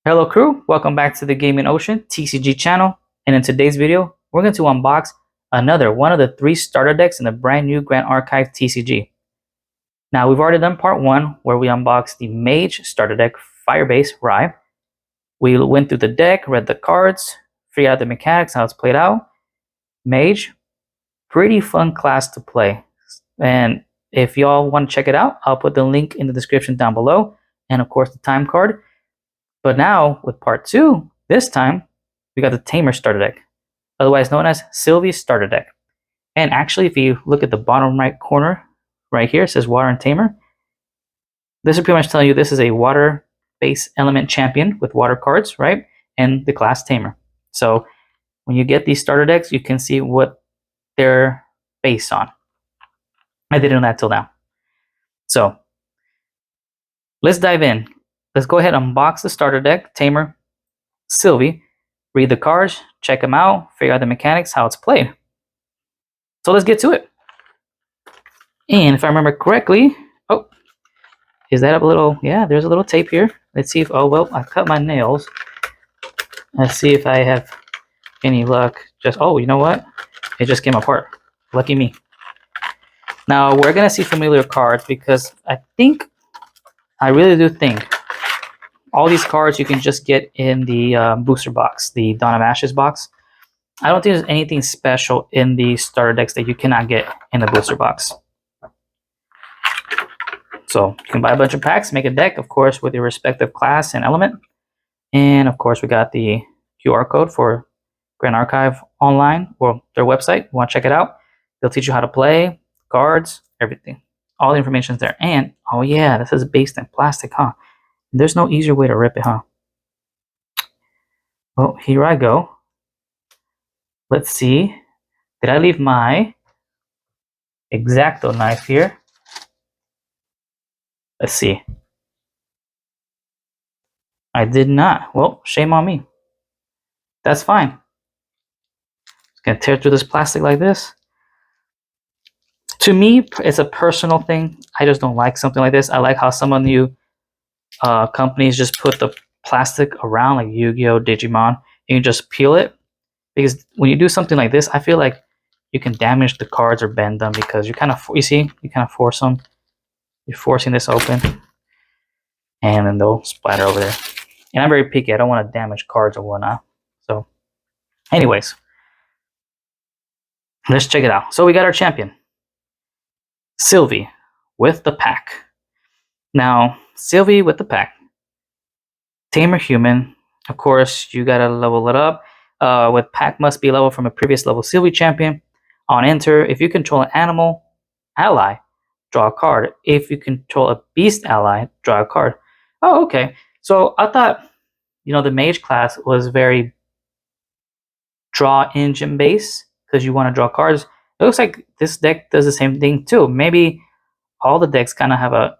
Hello crew, welcome back to the Gaming Ocean TCG channel, and in today's video we're going to unbox another one of the 3 starter decks in the brand new Grand Archive TCG. Now we've already done part 1 where we unboxed the Mage starter deck Firebase Rye. We went through the deck, read the cards, figured out the mechanics, how it's played out. Mage, pretty fun class to play, and if y'all want to check it out, I'll put the link in the description down below, and of course the time card. But now, with part 2, this time, we got the Tamer Starter Deck, otherwise known as Silvie's Starter Deck. And actually, if you look at the bottom right corner, right here, it says Water and Tamer. This is pretty much telling you this is a water-based element champion with water cards, right? And the class Tamer. So, when you get these starter decks, you can see what they're based on. I didn't know that till now. So, let's dive in. Let's go ahead and unbox the starter deck, Tamer, Silvie, read the cards, check them out, figure out the mechanics, how it's played. So let's get to it. And if I remember correctly, oh, is that a little, yeah, there's a little tape here. Let's see if, oh, well, I cut my nails. Let's see if I have any luck. Just, oh, you know what? It just came apart. Lucky me. Now, we're going to see familiar cards because I really do think all these cards you can just get in the booster box, the Dawn of Ashes box. I don't think there's anything special in the starter decks that you cannot get in the booster box. So you can buy a bunch of packs, make a deck, of course, with your respective class and element. And of course, we got the QR code for Grand Archive online, or their website. You want to check it out? They'll teach you how to play, cards, everything. All the information is there. And, oh yeah, this is based in plastic, huh? There's no easier way to rip it, huh? Well, here I go. Let's see. Did I leave my X-Acto knife here? Let's see. I did not. Well, shame on me. That's fine. Just gonna tear through this plastic like this. To me, it's a personal thing. I just don't like something like this. I like how some of you companies just put the plastic around, like Yu-Gi-Oh, Digimon. You can just peel it, because when you do something like this, I feel like you can damage the cards or bend them, because you kind of force them. You're forcing this open, and then they'll splatter over there. And I'm very picky. I don't want to damage cards or whatnot. So, anyways, let's check it out. So we got our champion, Silvie, with the pack. Now, Silvie with the pack. Tamer human. Of course, you gotta level it up. With pack must be level from a previous level Silvie champion. On enter, if you control an animal ally, draw a card. If you control a beast ally, draw a card. Oh, okay. So I thought, the mage class was very draw engine based, because you want to draw cards. It looks like this deck does the same thing too. Maybe all the decks kind of have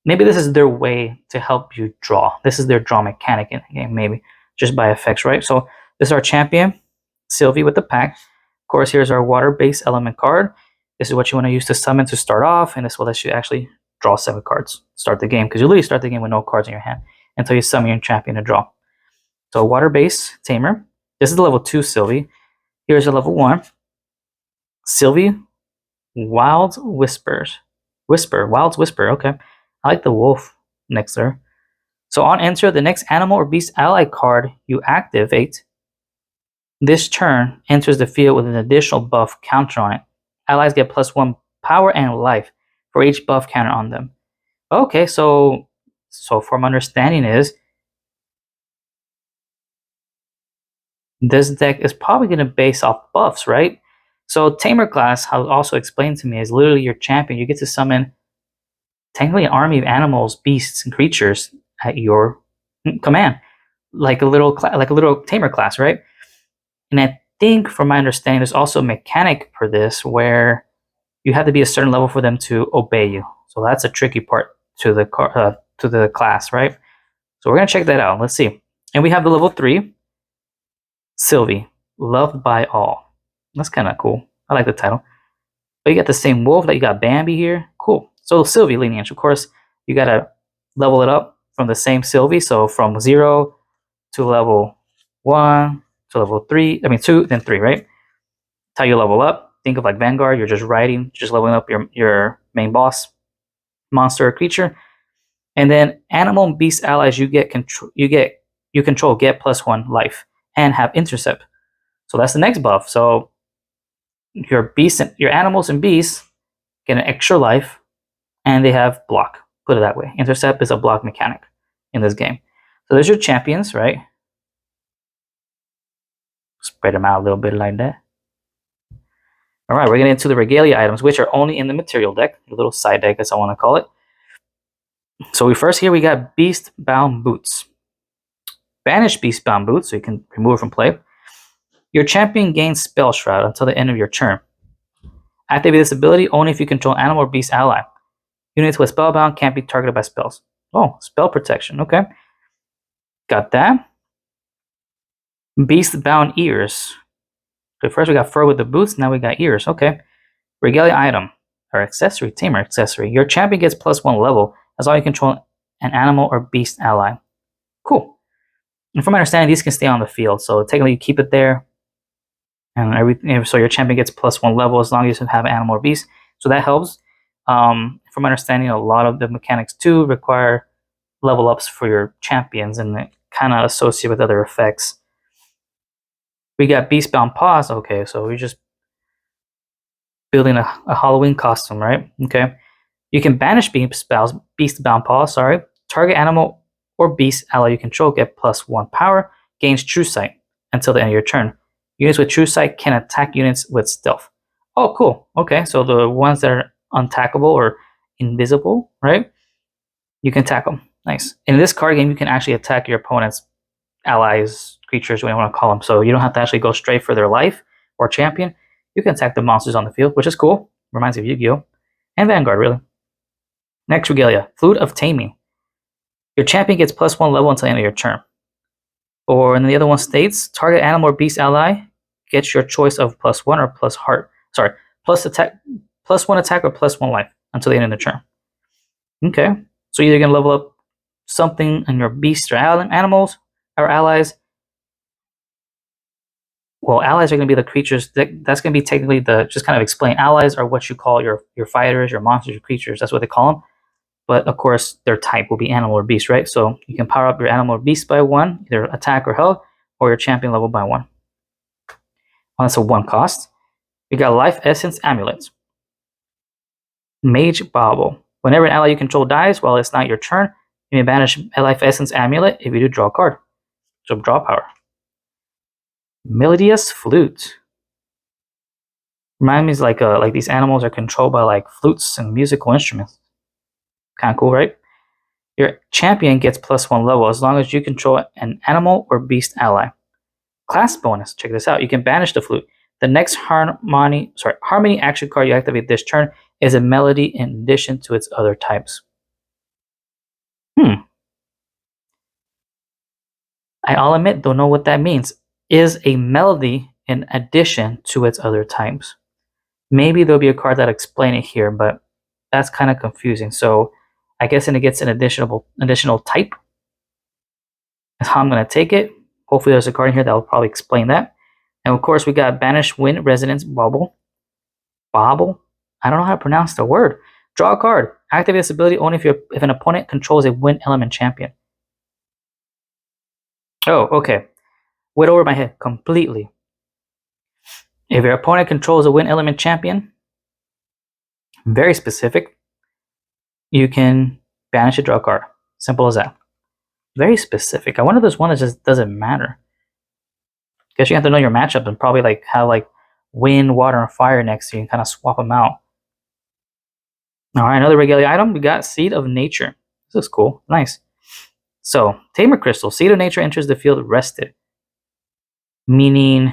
maybe this is their way to help you draw. This is their draw mechanic in the game, maybe, just by effects, right? So this is our champion, Silvie with the pack. Of course, here's our water-based element card. This is what you want to use to summon to start off, and this will let you actually draw 7 cards, start the game, because you literally start the game with no cards in your hand until you summon your champion to draw. So water-based Tamer. This is the level 2 Silvie. Here's a level 1. Silvie, Wild's Whisper, okay. I like the wolf next there. So on enter, the next animal or beast ally card you activate this turn enters the field with an additional buff counter on it. Allies get +1 power and life for each buff counter on them. Okay, so from understanding is this deck is probably going to base off buffs, right? So Tamer class, how also explained to me, is literally your champion. You get to summon technically an army of animals, beasts, and creatures at your command, like a little Tamer class, right? And I think, from my understanding, there's also a mechanic for this where you have to be a certain level for them to obey you. So that's a tricky part to the class, right? So we're gonna check that out. Let's see. And we have the level 3, Silvie, loved by all. That's kind of cool. I like the title. But you got the same wolf that you got Bambi here. Cool. So Silvie lineage, of course, you gotta level it up from the same Silvie. So from 0 to level 1 to level 3. I mean 2, then 3, right? That's how you level up. Think of like Vanguard. You're just riding, just leveling up your main boss, monster or creature. And then animal and beast allies you control get +1 life and have intercept. So that's the next buff. So your animals and beasts get an extra life, and they have block. Put it that way. Intercept is a block mechanic in this game. So there's your champions, right? Spread them out a little bit like that. All right, we're getting into the regalia items, which are only in the material deck, a little side deck, as I want to call it. So we got Beast Bound Boots. Banish Beast Bound Boots, so you can remove it from play. Your champion gains Spell Shroud until the end of your turn. Activate this ability only if you control animal or beast ally. Units with Spellbound can't be targeted by spells. Oh, spell protection, okay. Got that. Beast Bound Ears. Okay, first we got fur with the boots, now we got ears, okay. Regalia item, or accessory, Tamer accessory. Your champion gets +1 level as long as you control an animal or beast ally. Cool. And from my understanding, these can stay on the field, so technically you keep it there. And so your champion gets +1 level as long as you have animal or beast. So that helps. From my understanding, a lot of the mechanics too require level ups for your champions, and they kind of associate with other effects. We got Beastbound Paws. Okay, so we're just building a Halloween costume, right? Okay. You can banish Beastbound Paws, sorry. Target animal or beast ally you control get +1 power, gains True Sight until the end of your turn. Units with True Sight can attack units with stealth. Oh, cool. Okay, so the ones that are untackable or invisible, right? You can attack them. Nice. In this card game, you can actually attack your opponent's allies, creatures, whatever you want to call them. So you don't have to actually go straight for their life or champion. You can attack the monsters on the field, which is cool. Reminds me of Yu-Gi-Oh! And Vanguard, really. Next regalia, Flute of Taming. Your champion gets +1 level until the end of your turn. Or and the other one states, target animal or beast ally gets your choice of +1 or plus heart. Sorry, plus attack, +1 attack or +1 life until the end of the turn. Okay, so you're either gonna level up something in your beasts or animals or allies. Well, allies are gonna be the creatures. That's gonna be technically just kind of explain. Allies are what you call your fighters, your monsters, your creatures. That's what they call them. But of course, their type will be animal or beast, right? So you can power up your animal or beast by 1, either attack or health, or your champion level by 1. Well, that's a 1 cost. We got Life Essence Amulets. Mage Bauble. Whenever an ally you control dies while it's not your turn, you may banish a Life Essence Amulet. If you do, draw a card. So draw power. Melodious Flute. Reminds me like these animals are controlled by like flutes and musical instruments. Kind of cool, right? Your champion gets +1 level as long as you control an animal or beast ally. Class bonus, check this out. You can banish the flute. The next harmony action card you activate this turn is a melody in addition to its other types. I'll admit, don't know what that means. Is a melody in addition to its other types. Maybe there'll be a card that'll explain it here, but that's kind of confusing. So I guess it gets an additional type. That's how I'm going to take it. Hopefully there's a card in here that will probably explain that. And of course we got Banish Wind Resonance Bauble. Bauble? I don't know how to pronounce the word. Draw a card. Activate this ability only if an opponent controls a wind element champion. Oh, okay. Went over my head completely. If your opponent controls a wind element champion, very specific, you can banish a draw card. Simple as that. Very specific. I wonder if there's one that just doesn't matter. Guess you have to know your matchup and probably like have like wind, water, and fire next to you and kind of swap them out. Alright, another regalia item. We got Seed of Nature. This is cool. Nice. So, Tamer Crystal. Seed of Nature enters the field rested. Meaning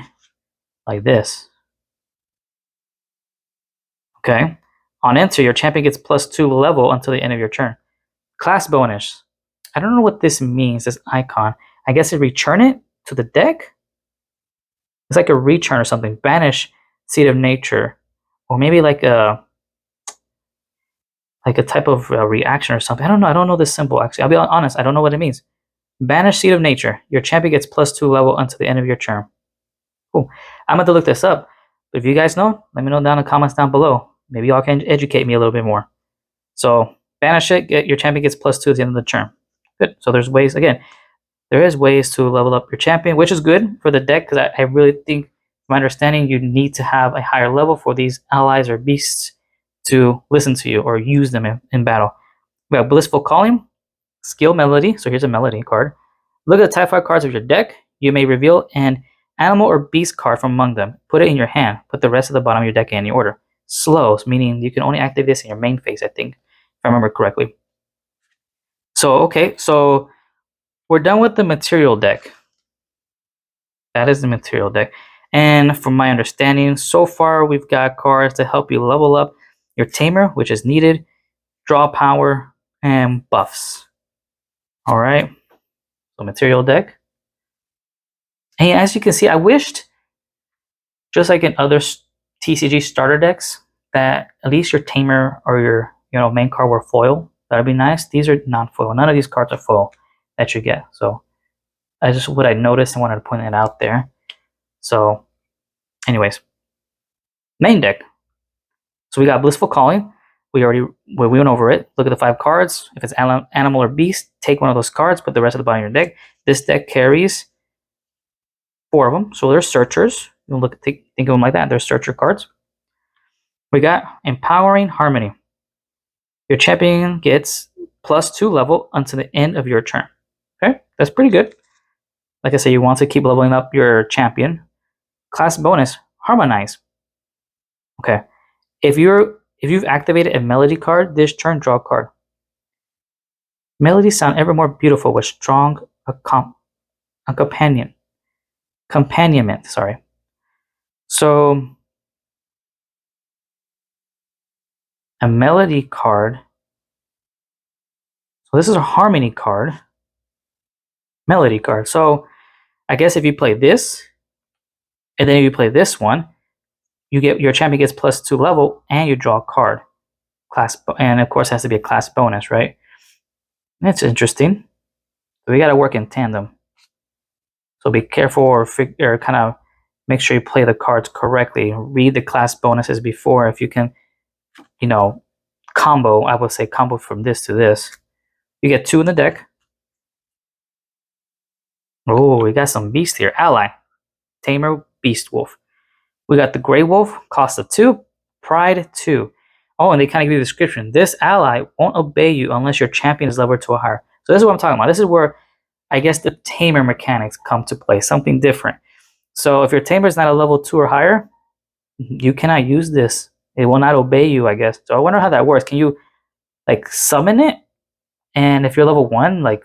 like this. Okay. On enter, your champion gets +2 level until the end of your turn. Class bonus. I don't know what this means, this icon. I guess it return it to the deck? It's like a return or something. Banish Seed of Nature. Or maybe like a type of reaction or something. I don't know. I don't know this symbol, actually. I'll be honest. I don't know what it means. Banish Seed of Nature. Your champion gets +2 level until the end of your turn. Cool. I'm going to look this up. But if you guys know, let me know down in the comments down below. Maybe y'all can educate me a little bit more. So banish it. Your champion gets +2 at the end of the turn. Good. So there's ways, again, there is ways to level up your champion, which is good for the deck because I really think, from my understanding, you need to have a higher level for these allies or beasts to listen to you or use them in battle. We have Blissful Calling, Skill Melody. So here's a melody card. Look at the type 5 cards of your deck. You may reveal an animal or beast card from among them. Put it in your hand. Put the rest of the bottom of your deck in any order. Slows, meaning you can only activate this in your main phase, I think, if I remember correctly. So, okay, so we're done with the material deck. That is the material deck. And from my understanding, so far we've got cards to help you level up your Tamer, which is needed, draw power, and buffs. All right, so material deck. And as you can see, I wished, just like in other TCG starter decks, that at least your Tamer or your main card were foil. That'd be nice. These are non-foil. None of these cards are foil that you get. So that's just what I noticed and wanted to point it out there. So anyways, main deck. So we got Blissful Calling. We went over it. Look at the 5 cards. If it's animal or beast, take one of those cards, put the rest of the bottom of your deck. This deck carries 4 of them. So they're searchers. You think of them like that. They're searcher cards. We got Empowering Harmony. Your champion gets +2 level until the end of your turn. Okay, that's pretty good. Like I said, you want to keep leveling up your champion. Class bonus, Harmonize. Okay, if you've activated a melody card this turn, draw a card. Melodies sound ever more beautiful with strong companionment. Sorry. So a melody card. So this is a harmony card. Melody card. So I guess if you play this, and then if you play this one, your champion gets +2 level, and you draw a card. And of course, it has to be a class bonus, right? That's interesting. So we got to work in tandem. So be careful or kind of make sure you play the cards correctly. Read the class bonuses before. If you can, combo. I would say combo from this to this. You get 2 in the deck. Oh, we got some beast here. Ally, Tamer, Beast Wolf. We got the Grey Wolf, cost of 2, Pride 2. Oh, and they kind of give you the description. This ally won't obey you unless your champion is leveled to a higher. So this is what I'm talking about. This is where I guess the Tamer mechanics come to play, something different. So if your Tamer is not a level 2 or higher, you cannot use this. It will not obey you, I guess. So I wonder how that works. Can you summon it? And if you're level 1, it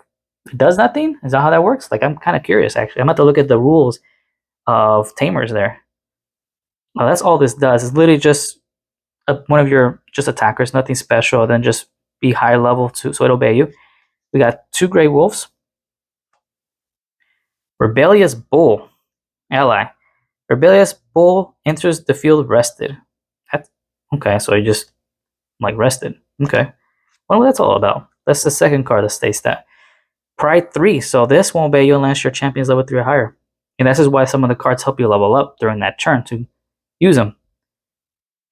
does nothing? Is that how that works? I'm kind of curious, actually. I'm about to look at the rules of Tamers there. Well, that's all this does. It's literally just one of your attackers, nothing special, then just be higher level too, so it'll obey you. We got 2 Grey Wolves. Rebellious Bull, ally. Rebellious Bull enters the field rested. Okay, so you just rested. Okay. Wonder what that's all about. That's the second card that states that. Pride 3, so this won't obey you unless your champion is level 3 or higher. And this is why some of the cards help you level up during that turn to use them.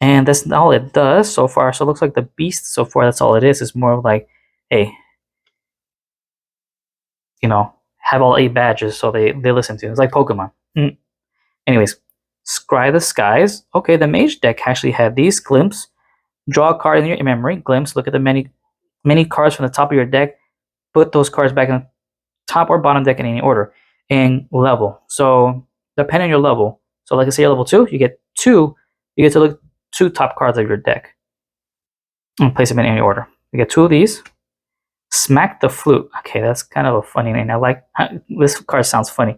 And that's all it does so far. So it looks like the beast so far, that's all it is. It's more like, hey, have all 8 badges so they listen to you. It's like Pokemon. Anyways, Scry the Skies. Okay, the mage deck actually had these. Glimpse. Draw a card in your memory. Glimpse. Look at the many cards from the top of your deck. Put those cards back in the top or bottom deck in any order. And level. So depending on your level. So like I say, you're level 2, you get 2. You get to look 2 top cards of your deck and place them in any order. You get 2 of these. Smack the Flute. Okay, that's kind of a funny name. I like this card. Sounds funny.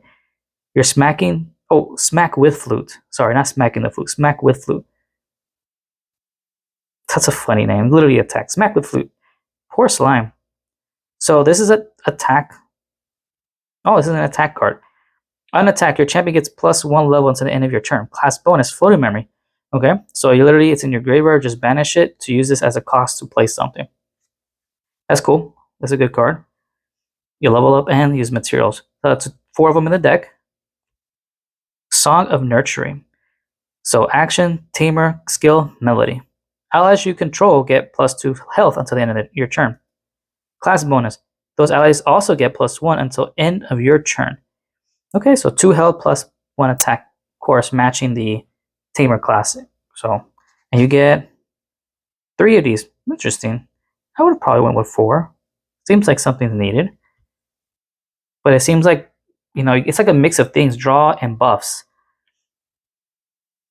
You're smacking. Oh, smack with flute. Sorry, not smacking the flute. Smack with flute. That's a funny name. Literally attack. Smack with flute. Poor slime. So this is an attack. Oh, this is an attack card. On attack, your champion gets +1 level until the end of your turn. Class bonus, floating memory. Okay, so it's in your graveyard. Just banish it to use this as a cost to play something. That's cool. That's a good card. You level up and use materials. So that's 4 of them in the deck. Song of Nurturing. So action, tamer, skill, melody. Allies you control get +2 health until the end of your turn. Class bonus. Those allies also get +1 until end of your turn. Okay, so 2 health plus 1 attack. Of course, matching the tamer class. So, and you get 3 of these. Interesting. I would have probably went with 4. Seems like something's needed. But it seems like, it's like a mix of things, draw and buffs.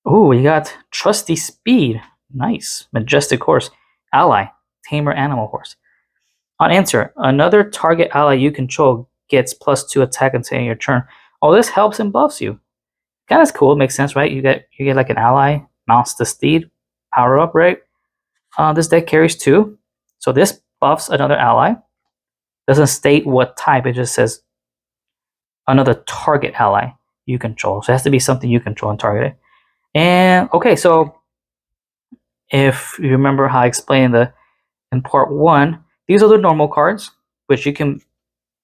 Ooh, we got Trusty Speed. Nice. Majestic Horse. Ally. Tamer Animal Horse. On answer, another target ally you control gets +2 attack until your turn. Oh, this helps and buffs you. Kind of cool. Makes sense, right? You get like an ally, mounts the steed, power up, right? This deck carries 2. So this buffs another ally. Doesn't state what type. It just says another target ally you control. So it has to be something you control and target it. And okay, so if you remember how I explained in part 1, these are the normal cards, which you can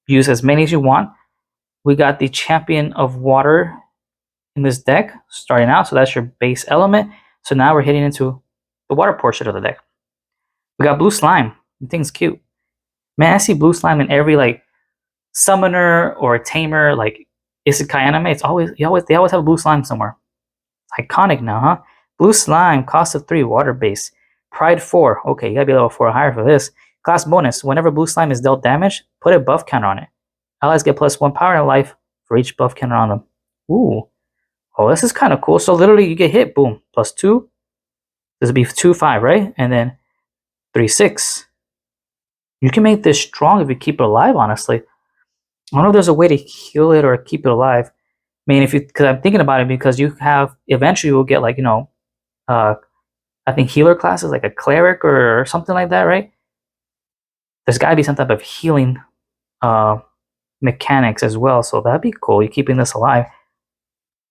use as many as you want. We got the Champion of Water in this deck starting out, so that's your base element. So now we're hitting into the water portion of the deck. We got Blue Slime. The thing's cute. Man, I see Blue Slime in every like summoner or tamer, like isekai anime. They always have Blue Slime somewhere. It's iconic now, huh? Blue Slime, cost of 3, water base. Pride 4. Okay, you gotta be level 4 or higher for this. Class bonus, whenever Blue Slime is dealt damage, put a buff counter on it. Allies get +1 power and life for each buff counter on them. Ooh. Oh, this is kind of cool. So literally you get hit, boom, +2. This would be 2-5, right? And then 3-6. You can make this strong if you keep it alive, honestly. I don't know if there's a way to heal it or keep it alive. I mean, because I'm thinking about it, because you have, eventually you'll get like, I think healer classes, like a cleric or something like that, right? There's gotta be some type of healing mechanics as well. So that'd be cool. You're keeping this alive.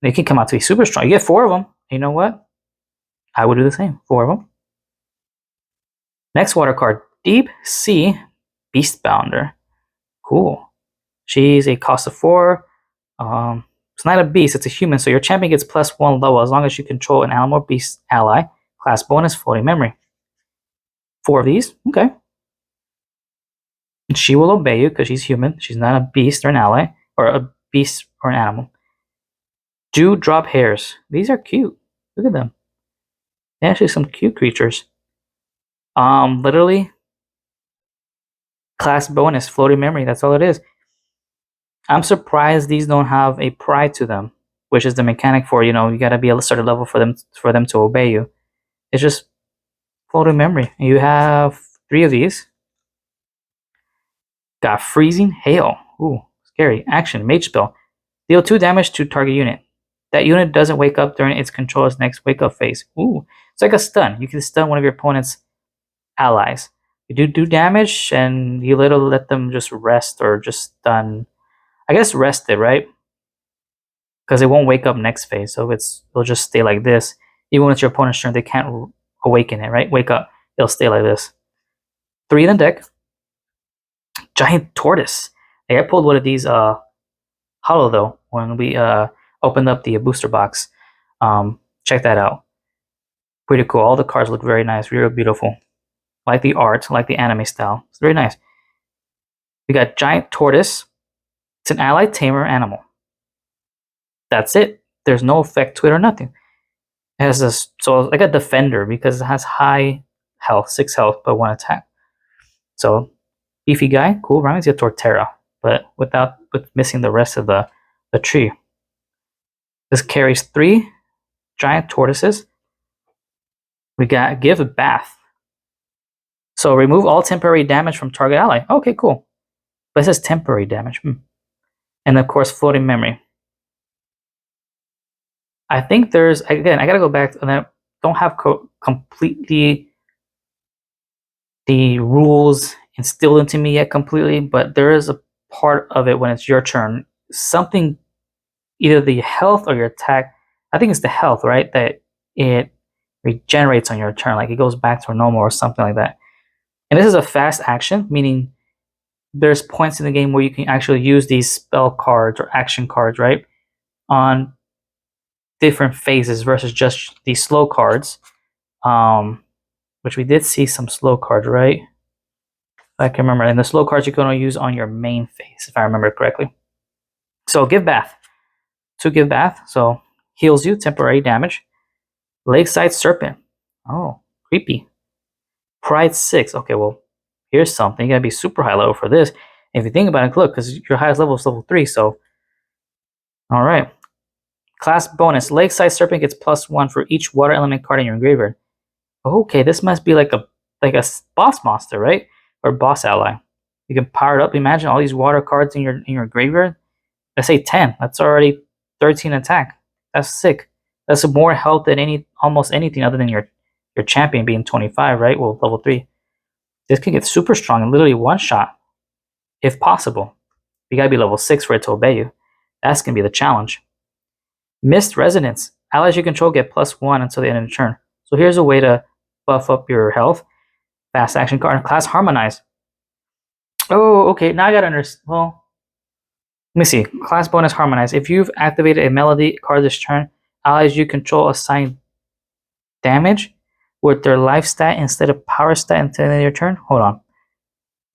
They can come out to be super strong. You get 4 of them. You know what? I would do the same. 4 of them. Next water card, Deep Sea Beastbounder. Cool. She's a cost of 4. It's not a beast, it's a human, so your champion gets +1 level as long as you control an animal or beast ally. Class bonus, floating memory. 4 of these. Okay. And she will obey you because she's human. She's not a beast or an ally, or a beast or an animal. Dewdrop Hares. These are cute. Look at them. They're actually some cute creatures. Literally, class bonus, floating memory. That's all it is. I'm surprised these don't have a pride to them, which is the mechanic for, you gotta be at a certain level for them to obey you. It's just floating memory. You have 3 of these. Got Freezing Hail. Ooh, scary. Action, mage spell. Deal 2 damage to target unit. That unit doesn't wake up during its controller's next wake up phase. Ooh, it's like a stun. You can stun one of your opponent's allies. You do damage, and you literally let them just rest or just stun. I guess rested, right? Because it won't wake up next phase, so it'll just stay like this. Even when it's your opponent's turn, they can't awaken it, right? Wake up. It'll stay like this. 3 in the deck. Giant Tortoise. Hey, I pulled one of these hollow though when we opened up the booster box. Check that out. Pretty cool. All the cards look very nice, real beautiful. Like the art, like the anime style. It's very nice. We got Giant Tortoise. It's an allied tamer animal. That's it. There's no effect to it or nothing. It has this, so like a defender, because it has high health, 6 health, but 1 attack. So beefy guy, cool. Reminds you of Torterra, but with missing the rest of the tree. This carries 3 giant tortoises. We got Give a Bath. So remove all temporary damage from target ally. Okay, cool. But it says temporary damage. And of course, floating memory. I think there's, again, I gotta go back, and I don't have completely the rules instilled into me yet completely, but there is a part of it when it's your turn. Something, either the health or your attack, I think it's the health, right? That it regenerates on your turn, like it goes back to normal or something like that. And this is a fast action, meaning there's points in the game where you can actually use these spell cards or action cards, right, on different phases versus just these slow cards. Which we did see some slow cards, right? I can remember. And the slow cards you can only use on your main phase, if I remember correctly. So Give Bath. 2 Give Bath, so heals you, temporary damage. Lakeside Serpent. Oh, creepy. Pride 6. Okay, well, here's something. You gotta be super high level for this. And if you think about it, look, because your highest level is level 3, so. Alright. Class bonus. Lakeside Serpent gets +1 for each water element card in your graveyard. Okay, this must be like a boss monster, right? Or boss ally. You can power it up. Imagine all these water cards in your graveyard. Let's say 10. That's already 13 attack. That's sick. That's more health than almost anything other than your champion being 25, right? Well, level 3. This can get super strong and literally one shot, if possible. You gotta be level 6 for it to obey you. That's gonna be the challenge. Mist Resonance. Allies you control get +1 until the end of the turn. So here's a way to buff up your health. Fast action card. Class Harmonize. Oh, okay. Now I gotta understand. Well, let me see. Class bonus Harmonize. If you've activated a melody card this turn, allies you control assign damage with their life stat instead of power stat until the end of your turn. Hold on.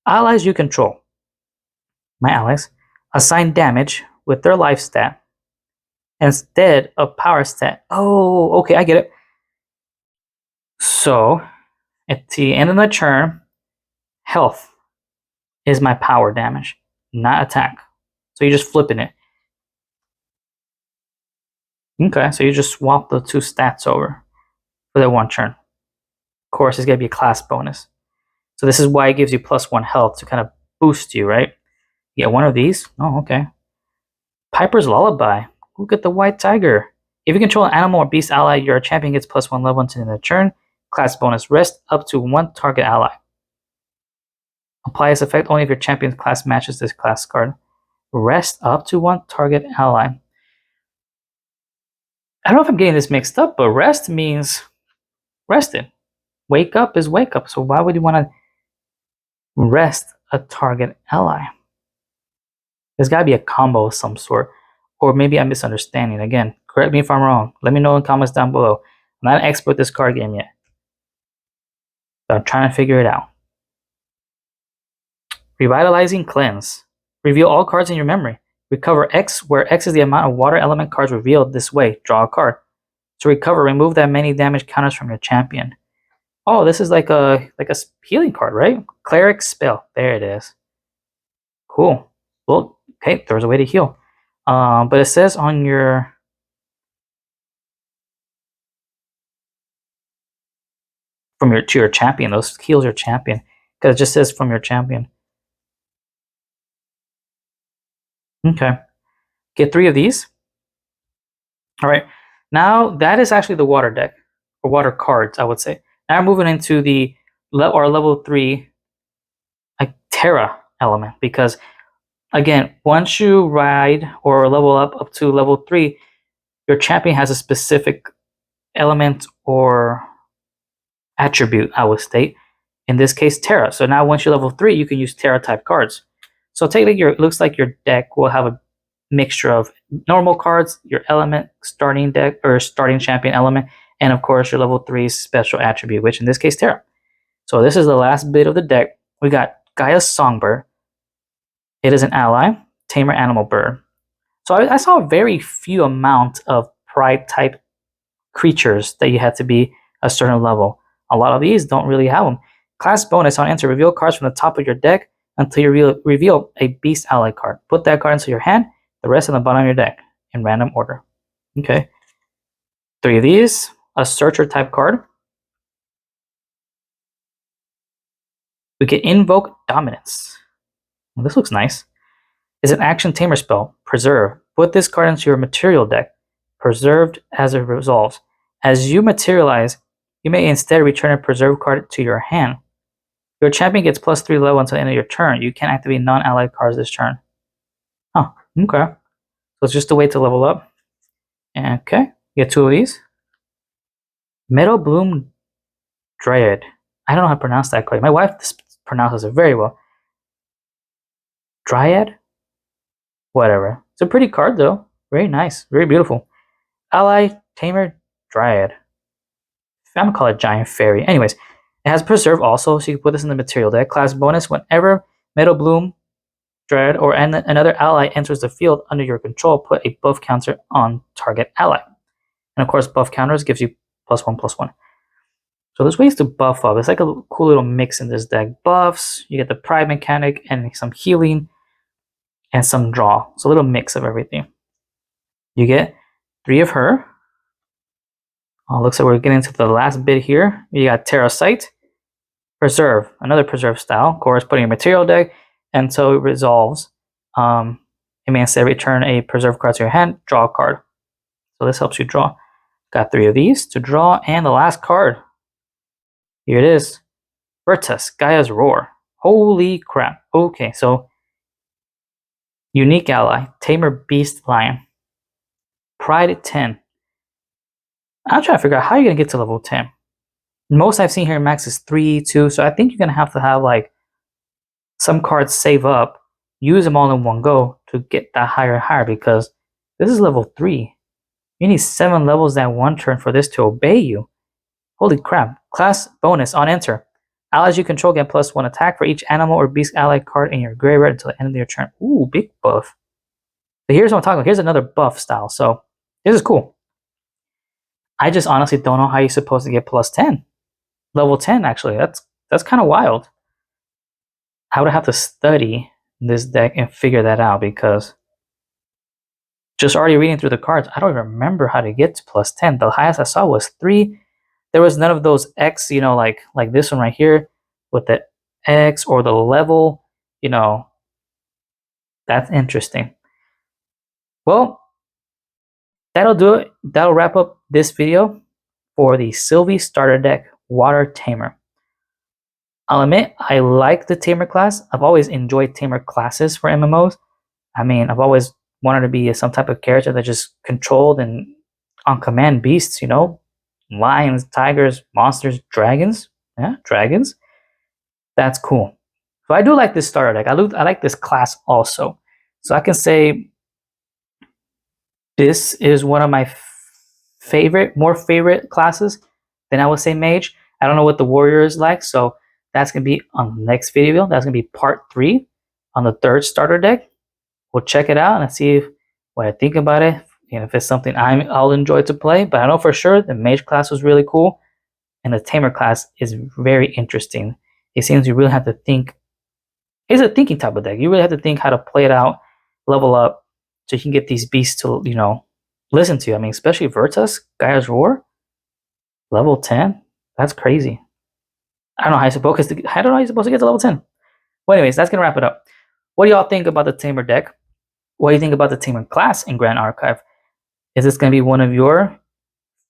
Allies you control, my allies, assign damage with their life stat instead of power stat. Oh, okay, I get it. So, at the end of the turn, health is my power damage, not attack. So you're just flipping it. Okay, so you just swap the 2 stats over for that 1 turn. Of course, it's going to be a class bonus. So this is why it gives you +1 health to kind of boost you, right? You get 1 of these. Oh, okay. Piper's Lullaby. Look at the white tiger. If you control an animal or beast ally, your champion gets +1 level until the end of the turn. Class bonus. Rest up to 1 target ally. Apply this effect only if your champion's class matches this class card. Rest up to 1 target ally. I don't know if I'm getting this mixed up, but rest means rested. Wake up is wake up. So why would you want to rest a target ally? There's got to be a combo of some sort. Or maybe I'm misunderstanding. Again, correct me if I'm wrong. Let me know in the comments down below. I'm not an expert at this card game yet, but I'm trying to figure it out. Revitalizing Cleanse. Reveal all cards in your memory. Recover X, where X is the amount of water element cards revealed this way. Draw a card. To recover, remove that many damage counters from your champion. Oh, this is like a healing card, right? Cleric Spell. There it is. Cool. Well, okay, there's a way to heal. But it says on your to your champion. Those heals your champion because it just says from your champion. Okay, get 3 of these. All right, now that is actually the water deck or water cards, I would say. Now we're moving into the level 3 Terra element because again, once you ride or level up to level 3, your champion has a specific element or attribute, I would state. In this case, Terra. So now once you're level 3, you can use Terra type cards. So technically, it looks like your deck will have a mixture of normal cards, your element starting deck or starting champion element, and of course your level 3 special attribute, which in this case Terra. So this is the last bit of the deck. We got Gaia's Songbird. It is an ally, Tamer Animal Bird. So I saw a very few amount of pride type creatures that you had to be a certain level. A lot of these don't really have them. Class bonus on enter. Reveal cards from the top of your deck until you reveal a beast ally card. Put that card into your hand, the rest on the bottom of your deck in random order. Okay. 3 of these. A searcher type card. We can invoke dominance. Well, this looks nice. It's an action tamer spell. Preserve. Put this card into your material deck. Preserved as it resolves. As you materialize, you may instead return a preserve card to your hand. Your champion gets +3 level until the end of your turn. You can't activate non-allied cards this turn. Oh, okay. So it's just a way to level up. Okay, get 2 of these. Meadow Bloom Dryad. I don't know how to pronounce that quite. My wife pronounces it very well. Dryad? Whatever. It's a pretty card though. Very nice. Very beautiful. Ally, Tamer, Dryad. I'm gonna call it Giant Fairy. Anyways, it has Preserve also, so you can put this in the material deck. Class bonus, whenever Meadow Bloom, Dread, or another ally enters the field under your control, put a buff counter on target ally. And of course, buff counters gives you +1/+1. So there's ways to buff up. It's like a cool little mix in this deck. Buffs, you get the Pride mechanic and some healing and some draw. So a little mix of everything. You get 3 of her. Looks like we're getting to the last bit here. You got Terra Sight, Preserve, another Preserve style. Of course, putting a material deck until it resolves. It means that return a Preserve card to your hand, draw a card. So this helps you draw. Got 3 of these to draw, and the last card. Here it is. Virtus, Gaia's Roar. Holy crap. Okay, so unique ally, Tamer Beast Lion. Pride 10. I'm trying to figure out how you're going to get to level 10. Most I've seen here in max is 3, 2, so I think you're going to have like some cards save up, use them all in one go to get that higher and higher, because this is level 3. You need 7 levels that one turn for this to obey you. Holy crap. Class bonus on enter. Allies you control get +1 attack for each animal or beast ally card in your graveyard until the end of your turn. Ooh, big buff. But here's what I'm talking about. Here's another buff style. So this is cool. I just honestly don't know how you're supposed to get +10. Level 10, actually. That's kind of wild. I would have to study this deck and figure that out, because just already reading through the cards, I don't even remember how to get to +10. The highest I saw was 3. There was none of those X, like this one right here with the X or the level, That's interesting. Well, that'll do it. That'll wrap up this video for the Silvie Starter Deck Water Tamer. I'll admit, I like the Tamer class. I've always enjoyed Tamer classes for MMOs. I mean, I've always wanted to be some type of character that just controlled and on command beasts, lions, tigers, monsters, dragons. Yeah, dragons. That's cool. So I do like this starter deck. I like this class also. So I can say this is one of my more favorite classes than I would say mage. I don't know what the warrior is like, so that's going to be on the next video. That's going to be part 3 on the 3rd starter deck. We'll check it out and see what I think about it. If it's something I'll enjoy to play. But I know for sure the mage class was really cool, and the tamer class is very interesting. It seems you really have to think. It's a thinking type of deck. You really have to think how to play it out, level up, so you can get these beasts to listen to you. I mean, especially Virtus, Gaia's Roar, level 10. That's crazy. I don't know how you're supposed to get to level 10. Well, anyways, that's gonna wrap it up. What do y'all think about the tamer deck? What do you think about the tamer class in Grand Archive? Is this going to be one of your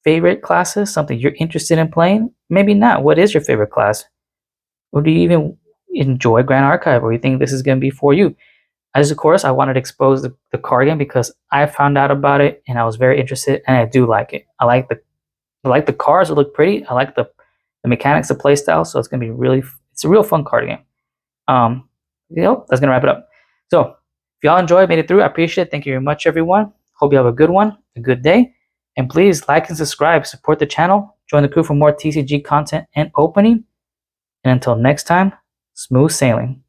favorite classes? Something you're interested in playing? Maybe not. What is your favorite class? Or do you even enjoy Grand Archive? Or you think this is going to be for you? As of course, I wanted to expose the card game because I found out about it and I was very interested, and I do like it. I like the cards that look pretty. I like the mechanics, the play style. So it's going to be it's a real fun card game. That's going to wrap it up. So if y'all enjoyed, made it through, I appreciate it. Thank you very much, everyone. Hope you have a good one, a good day. And please like and subscribe, support the channel, join the crew for more TCG content and opening. And until next time, smooth sailing.